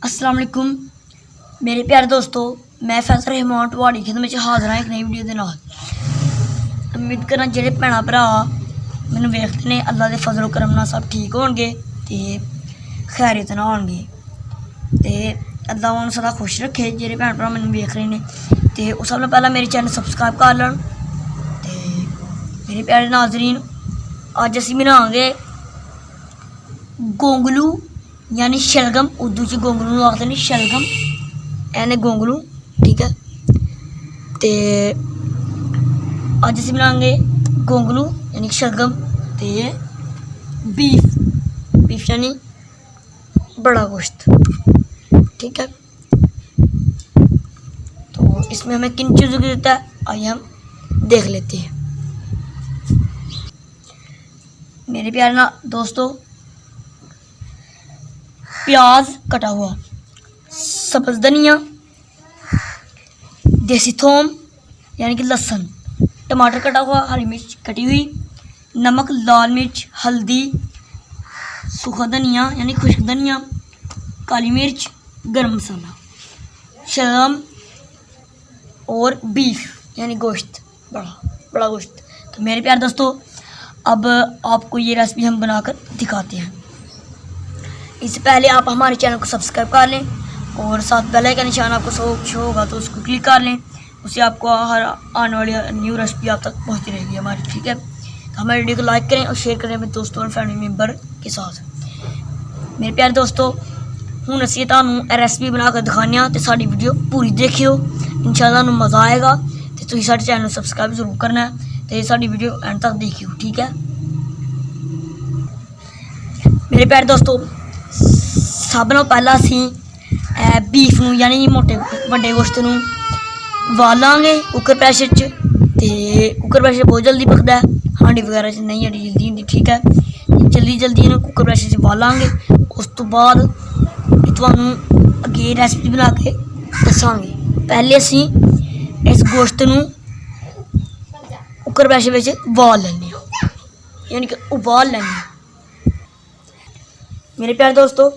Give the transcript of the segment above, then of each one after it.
अस्सलाम वालेकुम मेरे प्यारे दोस्तों, मैं फैसल रहमान तुहाड़ी खिदमत च हाज़र हाँ एक नई वीडियो के नाल। उम्मीद करना जेह्ड़े भैन भरा मैनूं वेखदे ने अल्लाह के फजलो करम नाल सब ठीक होणगे ते खैरियत नाल होणगे ते अल्लाह उन्हें सदा खुश रखे। जेह्ड़े भैन भरा मैनूं वेख रहे हैं ते उस सब नाल पैह्लां मेरे चैनल सबसक्राइब कर लैन। ते मेरे प्यारे नाजरीन, अज्ज असीं बनांगे गोंगलू यानी शलगम। उर्दू च गोंगलू आखदे ने शलगम, एने गोंगलू, ठीक है। ते अज्ज असीं बनांगे गोंगलू यानी शलगम ते बीफ यानी बड़ा गोश्त, ठीक है। तो इसमें हमें किन चीज़ों की जरूरत है आइए हम देख लेते हैं। मेरे प्यारे दोस्तों, प्याज कटा हुआ, सब्ज़ धनिया, देसी थोम यानी कि लहसुन, टमाटर कटा हुआ, हरी मिर्च कटी हुई, नमक, लाल मिर्च, हल्दी, सूखा धनिया यानी खुश्क धनिया, काली मिर्च, गरम मसाला, शलगम और बीफ यानी गोश्त, बड़ा गोश्त। तो मेरे प्यारे दोस्तों, अब आपको ये रेसिपी हम बनाकर दिखाते हैं। इससे पहले आप हमारे चैनल को सब्सक्राइब कर लें और साथ बेल आइकन का निशान आपको शो होगा तो उसको क्लिक कर लें। उससे आपको हर आने वाली न्यू रेसिपी आप तक पहुंचती रहेगी हमारी, ठीक है। तो हमारे वीडियो को लाइक करें और शेयर करें अपने दोस्तों और फैमिली मेम्बर के साथ। मेरे प्यारे दोस्तों, हूँ असीं तुहानूं रेसिपी बना कर दिखाने तो साडी वीडियो पूरी देखियो, इंशाअल्लाह तुहानूं मज़ा आएगा। तो तुसीं साडे चैनल सब्सक्राइब जरूर करना है तो साडी वीडियो एंड तक देखियो, ठीक है। मेरे प्यारे दोस्तों, सब नालों पहला असीं बीफ नूं यानी मोटे वड्डे गोश्त नूं वालांगे कुकर प्रैशर च। ते कुकर प्रैशर बहुत जल्दी पकदा है, हांडी वगैरह च नहीं जल्दी होंदी, ठीक है। जल्दी इन्हूं कुकर प्रैशर च वालांगे। उस तो बाद तुहानूं अगे रेसिपी बना के दस्सांगे। पहले असीं इस गोश्त नूं कुकर प्रैशर विच वाल लैने यानी कि उबाल लैने। मेरे प्यारे दोस्तों,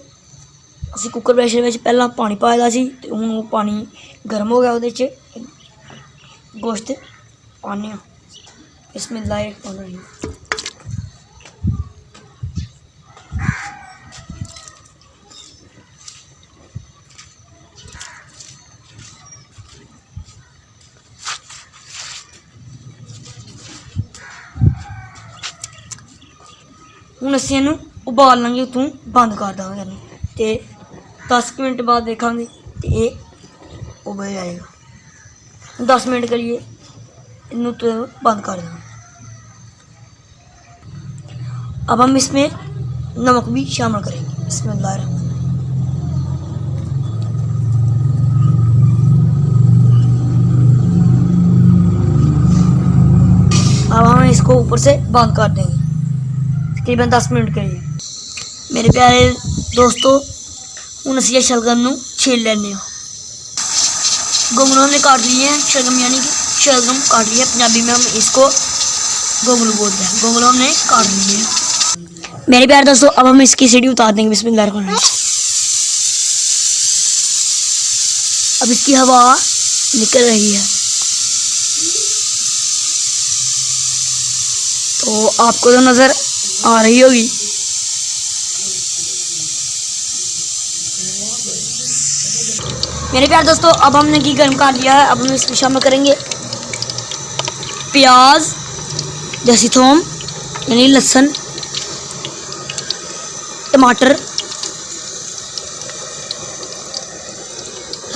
असीं कुकर प्रैशर में पहला पानी पाया दा सी ते हुण वो पानी गर्म हो गया, उहदे च गोश्त पाने आं। बिस्मिल्लाहिर्रहमानिर्रहीम। हुण असीं इहनूं उबाल लांगे, उत्थों बंद कर देंगे तो 10 मिनट बाद देखेंगे तो ये उबल जाएगा। 10 मिनट करिए इनू तो बंद कर देंगे। अब हम इसमें नमक भी शामिल करेंगे। बिस्मिल्लाहिर्रहमानिर्रहीम। अब हम इसको ऊपर से बंद कर देंगे तकरीबन 10 मिनट के लिए। मेरे प्यारे दोस्तों, हूँ असीं शलगम नूं छील लैने। गोंगलू हमने काट लिए हैं, शलगम यानी कि शलगम काट लिया, पंजाबी में हम इसको गोंगलू बोलते हैं। गोंगलू हमने काट लिए हैं। मेरे प्यारे दोस्तों, अब हम इसकी सीढ़ी उतार देंगे। बिस्मिल्लाहिर्रहमानिर्रहीम। अब इसकी हवा निकल रही है तो आपको तो नज़र आ रही होगी। मेरे प्यारे दोस्तों, अब हमने घी गर्म कर लिया है। अब हम इसमें शामिल करेंगे प्याज, देसी थोम यानी लहसुन, टमाटर,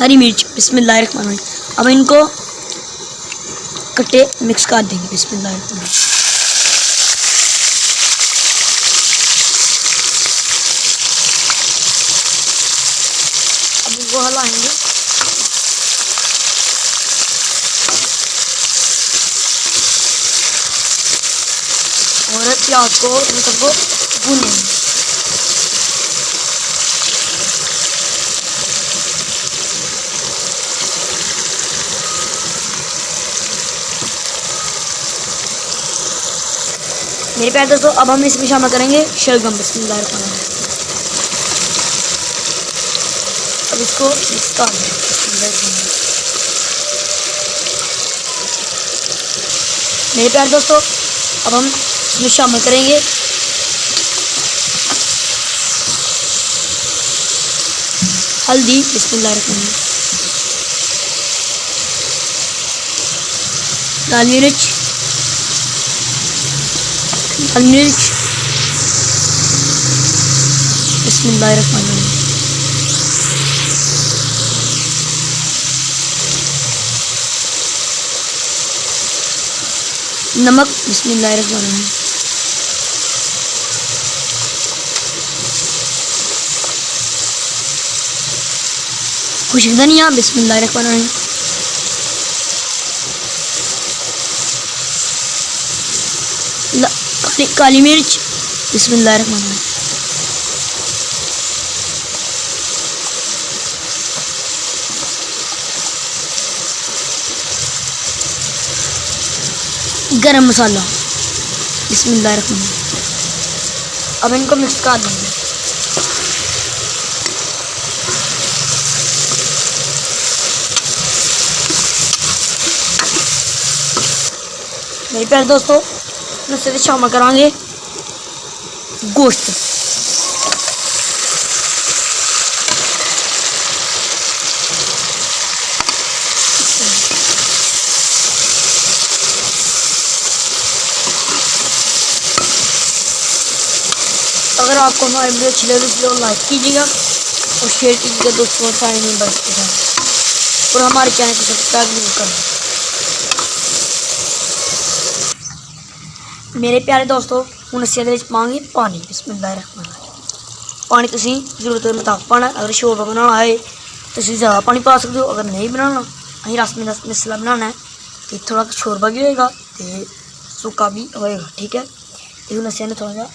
हरी मिर्च। बिस्मिल्लाहिर्रहमानिर्रहीम। अब इनको कट्टे मिक्स कर देंगे। बिस्मिल्लाहिर्रहमानिर्रहीम। अब इनको हलाएंगे। और प्याज को सबको भूनेंगे। मेरे प्यारे दोस्तों, अब हम इसमें शामिल करेंगे शलगम। बिस्मिल्लाहिर्रहमानिर्रहीम। इसको मिक्स कर दें। मेरे प्यारे दोस्तों, अब हम इसमें शामिल करेंगे हल्दी, बिस्मिल्लाहिर्रहमानिर्रहीम, लाल मिर्च, बिस्मिल्लाहिर्रहमानिर्रहीम, नमक, बिस्मिल्लाहिर्रहमानिर्रहीम, खुश्क धनिया, बिस्मिल्लाहिर्रहमानिर्रहीम, काली मिर्च, बिस्मिल्लाहिर्रहमानिर्रहीम, गरम मसाला, बिस्मिल्लाहिर्रहमानिर्रहीम। अब इनको मिक्स कर देंगे। मेरे प्यारे दोस्तों, इसमें शामिल करांगे गोश्त। अगर आपको हमारी वीडियो अच्छी लगे तो लाइक कीजिएगा और शेयर कीजिएगा दोस्तों और फैमिली मेम्बर्स के साथ, और हमारे चैनल को सब्सक्राइब जरूर करें। मेरे प्यारे दोस्तों, हूँ असीं इहदे विच पावांगे पानी, बिस्मिल्लाहिर्रहमानिर्रहीम। पानी तुसीं जरूरत दे मुताबिक पाना। अगर शोरबा बनाना है तुसीं ज़्यादा पानी पा सकते हो। अगर नहीं बनाना, असीं रस मिसला बनाना है तो थोड़ा शोरबा भी होएगा तो सुक्का भी होएगा, ठीक है। तो हूँ असीं थोड़ा जिहा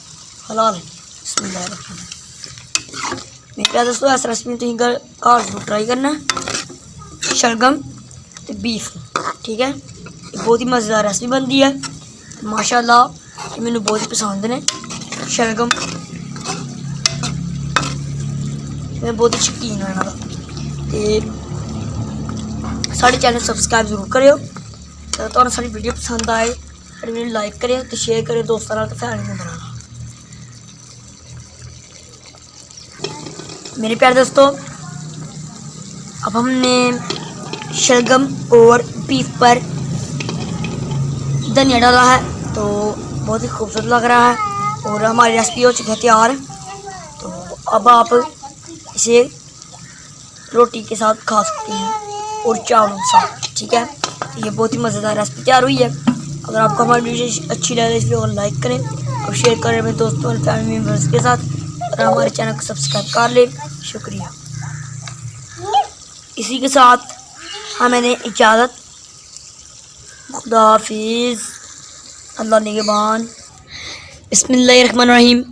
हिला लेंगे, बिस्मिल्लाहिर्रहमानिर्रहीम। मेरे प्यारे दोस्तों, इस रेसिपी में तुसीं घर जरूर ट्राई करना, शलगम तो बीफ, ठीक है। बहुत ही मज़ेदार रेसिपी बनती है माशाअल्लाह, ये मैंने बहुत ही पसंद ने। शलगम मैं बहुत ही शौकीन हाँ इन्हां दा। ते साढ़े चैनल सब्सक्राइब जरूर करियो। तो तुहानूं साडी वीडियो पसंद आए साडी वीडियो लाइक करियो तो शेयर करियो दोस्तों नाल ते फैमिली मेंबरां नाल। मेरे प्यारे दोस्तों, अब हमने शलगम और बीफ पर धनिया डाला है तो बहुत ही खूबसूरत लग रहा है और हमारी रेसिपी हो चुकी है तैयार। तो अब आप इसे रोटी के साथ खा सकते हैं और चावलों के साथ, ठीक है। तो ये बहुत ही मज़ेदार रेसिपी तैयार हुई है। अगर आपको हमारी वीडियो अच्छी लगे इसलिए और लाइक करें और शेयर करें अपने दोस्तों और फैमिली मेम्बर्स के साथ, और हमारे चैनल को सब्सक्राइब कर लें। शुक्रिया। इसी के साथ हमें इजाज़त, खुदा हाफिज़, अल्लाह निगहबान, बिस्मिल्लाहिर्रहमानिर्रहीम।